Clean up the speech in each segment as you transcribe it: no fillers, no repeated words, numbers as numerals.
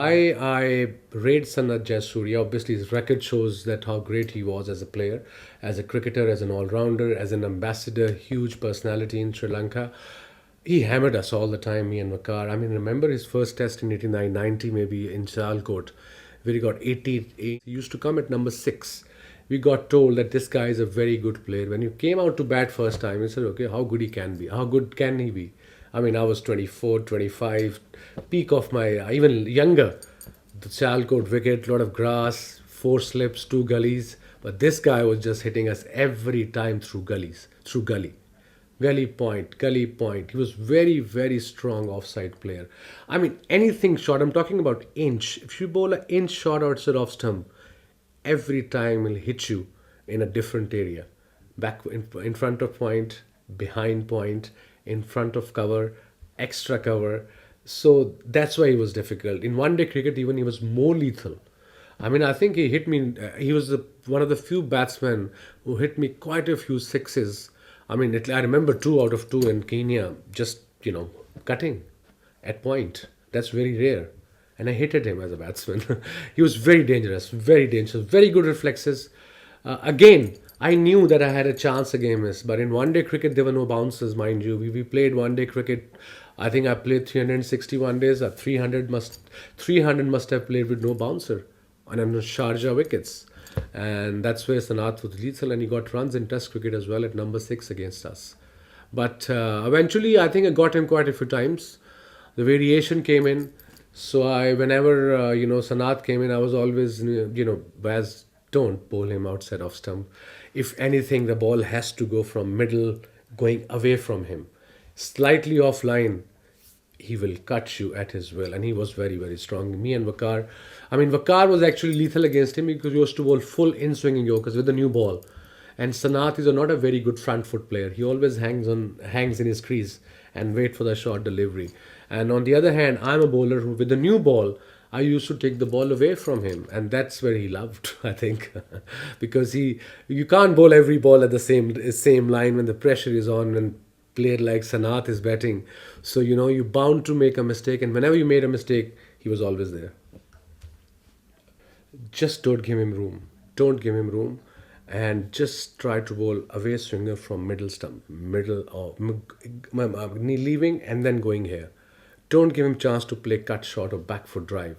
I rate Sanath Jayasuriya. Obviously, his record shows that how great he was as a player, as a cricketer, as an all-rounder, as an ambassador, huge personality in Sri Lanka. He hammered us all the time, me and Vakar. I mean, remember his first test in 89, 90 maybe in Sialkot, where he got 88. He used to come at number 6. We got told that this guy is a very good player. When he came out to bat first time, we said, okay, how good he can be? How good can he be? I mean, I was 24, 25, peak of my, even younger. The Sialkot wicket, lot of grass, 4 slips, 2 gullies. But this guy was just hitting us every time through gullies, through gully. Gully point, gully point. He was very, very strong offside player. I mean, anything short. I'm talking about inch. If you bowl an inch shot outside off stump, every time he'll hit you in a different area. Back in front of point, behind point, in front of cover, extra cover. So that's why he was difficult. In one day cricket, even he was more lethal. I mean, I think he hit me. He was one of the few batsmen who hit me quite a few sixes. I mean, I remember 2 out of 2 in Kenya, just cutting at point. That's very rare, and I hated him as a batsman. He was very dangerous, very good reflexes. Again, I knew that I had a chance against this, but in one day cricket there were no bouncers, mind you. We played one day cricket. I think I played 361 days. 300 must have played with no bouncer and on Sharjah wickets. And that's where Sanath was lethal, and he got runs in Test cricket as well at number 6 against us. But eventually, I think I got him quite a few times. The variation came in, so whenever Sanath came in, I was always Baz, don't bowl him outside off stump. If anything, the ball has to go from middle, going away from him, slightly offline. He will cut you at his will, and he was very, very strong. Me and Vakar, I mean, Vakar was actually lethal against him because he used to bowl full in-swinging Yorkers with the new ball. And Sanath is not a very good front foot player. He always hangs in his crease and wait for the short delivery. And on the other hand, I'm a bowler who, with the new ball, I used to take the ball away from him, and that's where he loved, I think, because you can't bowl every ball at the same line when the pressure is on and player like Sanath is batting. So, you're bound to make a mistake. And whenever you made a mistake, he was always there. Just don't give him room. Don't give him room. And just try to bowl away swinger from middle stump. Middle or leaving and then going here. Don't give him chance to play cut shot or back foot drive.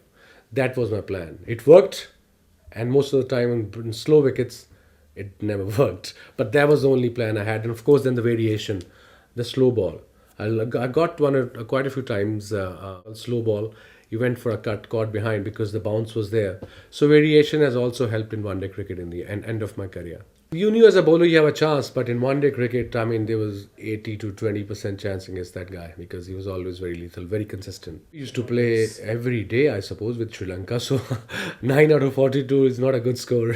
That was my plan. It worked. And most of the time in slow wickets, it never worked. But that was the only plan I had. And of course, then the variation. The slow ball. I got quite a few times slow ball. He went for a cut, caught behind because the bounce was there. So variation has also helped in one day cricket in the end of my career. You knew as a bowler you have a chance, but in one day cricket, I mean, there was 80 to 20% chance against that guy because he was always very lethal, very consistent. We used to play every day, I suppose, with Sri Lanka. So 9 out of 42 is not a good score.